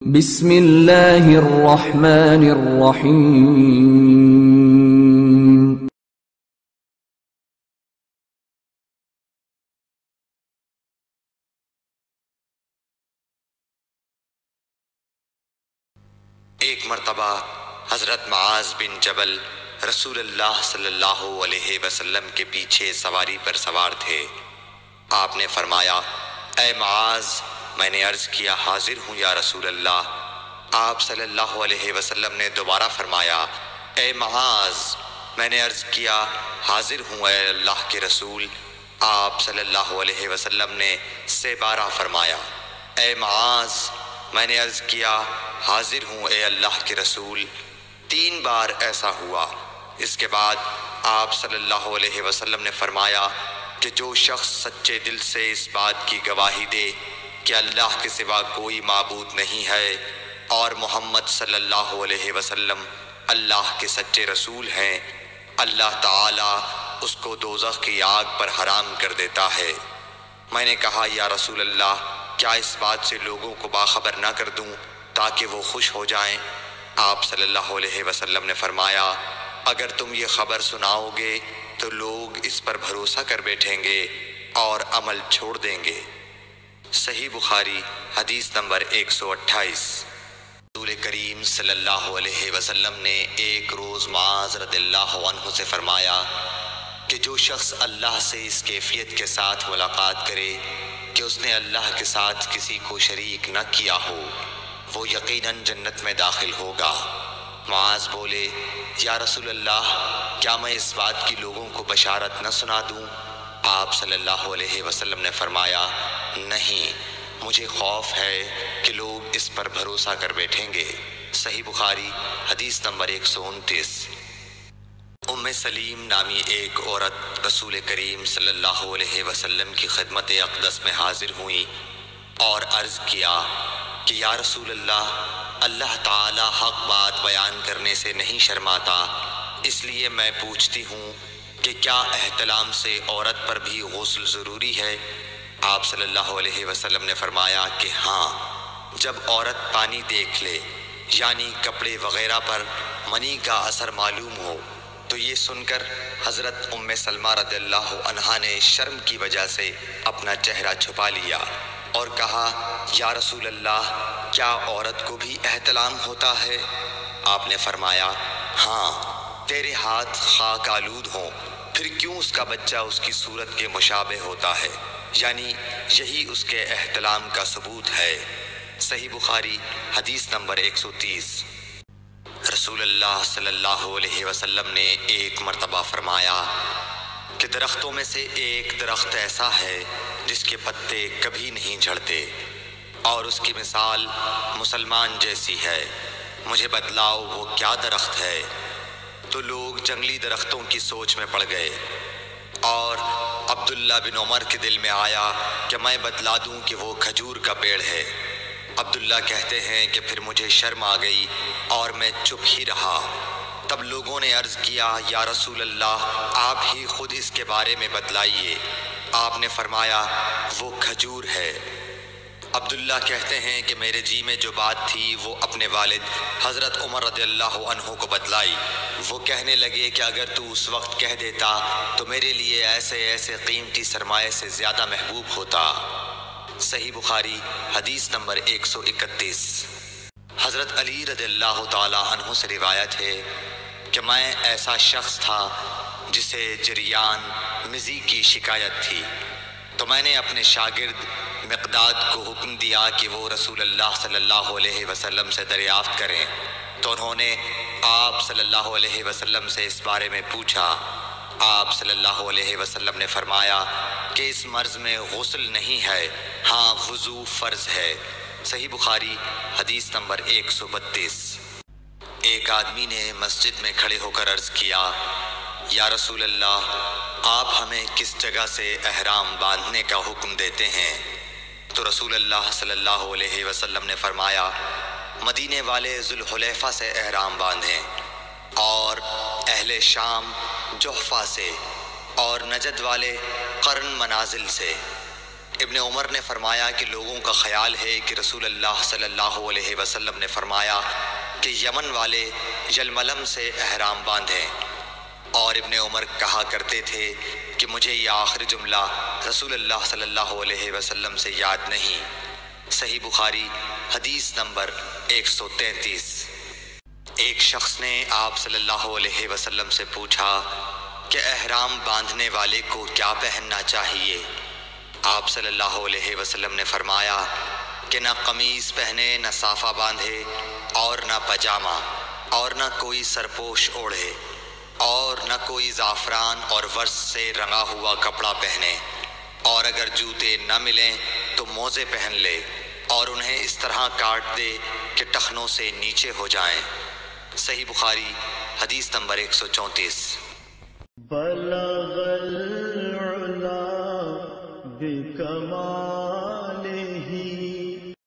بسم اللہ الرحمن الرحیم۔ ایک مرتبہ حضرت معاذ بن جبل رسول اللہ صلی اللہ علیہ وسلم کے پیچھے سواری پر سوار تھے۔ آپ نے فرمایا، اے معاذ، میں نے عرض کیا حاضر ہوں یا رسول اللہ۔ آپ صلی اللہ علیہ وسلم نے دوبارہ فرمایا، اے معاذ، میں نے عرض کیا حاضر ہوں اے اللہ کے رسول۔ آپ صلی اللہ علیہ وسلم نے 12 فرمایا، اے معاذ، میں نے عرض کیا حاضر ہوں اے اللہ کے رسول۔ 3 بار ایسا ہوا۔ اس کے بعد آپ صلی اللہ علیہ وسلم نے فرمایا کہ جو شخص سچے دل سے اس بات کی گواہی دے کہ اللہ کے سوا کوئی معبود نہیں ہے اور محمد صلی اللہ علیہ وسلم اللہ کے سچے رسول ہیں، اللہ تعالیٰ اس کو دوزخ کی آگ پر حرام کر دیتا ہے۔ میں نے کہا، یا رسول اللہ، کیا اس بات سے لوگوں کو باخبر نہ کر دوں تاکہ وہ خوش ہو جائیں؟ آپ صلی اللہ علیہ وسلم نے فرمایا، اگر تم یہ خبر سناؤ گے تو لوگ اس پر بھروسہ کر بیٹھیں گے اور عمل چھوڑ دیں گے۔ صحیح بخاری حدیث نمبر 128۔ رسول کریم صلی اللہ علیہ وسلم نے ایک روز معاذ رضی اللہ عنہ سے فرمایا کہ جو شخص اللہ سے اس کیفیت کے ساتھ ملاقات کرے کہ اس نے اللہ کے ساتھ کسی کو شریک نہ کیا ہو، وہ یقیناً جنت میں داخل ہوگا۔ معاذ بولے، یا رسول اللہ، کیا میں اس بات کی لوگوں کو بشارت نہ سنا دوں؟ آپ صلی اللہ علیہ وسلم نے فرمایا، نہیں، مجھے خوف ہے کہ لوگ اس پر بھروسہ کر بیٹھیں گے۔ صحیح بخاری حدیث نمبر 129۔ ام سلیم نامی ایک عورت رسول کریم صلی اللہ علیہ وسلم کی خدمت اقدس میں حاضر ہوئی اور عرض کیا کہ یا رسول اللہ، اللہ تعالی حق بات بیان کرنے سے نہیں شرماتا، اس لیے میں پوچھتی ہوں کہ کیا احتلام سے عورت پر بھی غسل ضروری ہے؟ آپ صلی اللہ علیہ وسلم نے فرمایا کہ ہاں، جب عورت پانی دیکھ لے، یعنی کپڑے وغیرہ پر منی کا اثر معلوم ہو۔ تو یہ سن کر حضرت ام سلمہ رضی اللہ عنہا نے شرم کی وجہ سے اپنا چہرہ چھپا لیا اور کہا، یا رسول اللہ، کیا عورت کو بھی احتلام ہوتا ہے؟ آپ نے فرمایا، ہاں، تیرے ہاتھ خاک آلود ہوں، پھر کیوں اس کا بچہ اس کی صورت کے مشابہ ہوتا ہے؟ یعنی یہی اس کے احتلام کا ثبوت ہے۔ صحیح بخاری حدیث نمبر 130۔ رسول اللہ صلی اللہ علیہ وسلم نے ایک مرتبہ فرمایا کہ درختوں میں سے ایک درخت ایسا ہے جس کے پتے کبھی نہیں جھڑتے اور اس کی مثال مسلمان جیسی ہے، مجھے بتلاؤ وہ کیا درخت ہے؟ تو لوگ جنگلی درختوں کی سوچ میں پڑ گئے اور عبداللہ بن عمر کے دل میں آیا کہ میں بتلا دوں کہ وہ کھجور کا پیڑ ہے۔ عبداللہ کہتے ہیں کہ پھر مجھے شرم آ گئی اور میں چپ ہی رہا۔ تب لوگوں نے عرض کیا، یا رسول اللہ، آپ ہی خود اس کے بارے میں بتلائیے۔ آپ نے فرمایا، وہ کھجور ہے۔ عبداللہ کہتے ہیں کہ میرے جی میں جو بات تھی وہ اپنے والد حضرت عمر رضی اللہ عنہ کو بتلائی۔ وہ کہنے لگے کہ اگر تو اس وقت کہہ دیتا تو میرے لیے ایسے قیمتی سرمایہ سے زیادہ محبوب ہوتا۔ صحیح بخاری حدیث نمبر 131۔ حضرت علی رضی اللہ تعالی عنہ سے روایت ہے کہ میں ایسا شخص تھا جسے جریان مزی کی شکایت تھی، تو میں نے اپنے شاگرد مقداد کو حکم دیا کہ وہ رسول اللہ صلی اللہ علیہ وسلم سے دریافت کریں۔ تو انہوں نے آپ صلی اللہ علیہ وسلم سے اس بارے میں پوچھا۔ آپ صلی اللہ علیہ وسلم نے فرمایا کہ اس مرض میں غسل نہیں ہے، ہاں وضو فرض ہے۔ صحیح بخاری حدیث نمبر 132۔ ایک آدمی نے مسجد میں کھڑے ہو کر عرض کیا، یا رسول اللہ، آپ ہمیں کس جگہ سے احرام باندھنے کا حکم دیتے ہیں؟ تو رسول اللہ صلی اللہ علیہ وسلم نے فرمایا، مدینے والے ذوالحلیفہ سے احرام باندھیں اور اہل شام جحفہ سے اور نجد والے قرن منازل سے۔ ابن عمر نے فرمایا کہ لوگوں کا خیال ہے کہ رسول اللہ صلی اللہ علیہ وسلم نے فرمایا کہ یمن والے یلملم سے احرام باندھیں، اور ابن عمر کہا کرتے تھے کہ مجھے یہ آخری جملہ رسول اللہ صلی اللہ علیہ وسلم سے یاد نہیں۔ صحیح بخاری حدیث نمبر 133۔ ایک شخص نے آپ صلی اللہ علیہ وسلم سے پوچھا کہ احرام باندھنے والے کو کیا پہننا چاہیے؟ آپ صلی اللہ علیہ وسلم نے فرمایا کہ نہ قمیص پہنے، نہ صافہ باندھے، اور نہ پاجامہ، اور نہ کوئی سرپوش اوڑھے، اور نہ کوئی زعفران اور ورس سے رنگا ہوا کپڑا پہنے، اور اگر جوتے نہ ملیں تو موزے پہن لے اور انہیں اس طرح کاٹ دے کہ ٹخنوں سے نیچے ہو جائیں۔ صحیح بخاری حدیث نمبر 134۔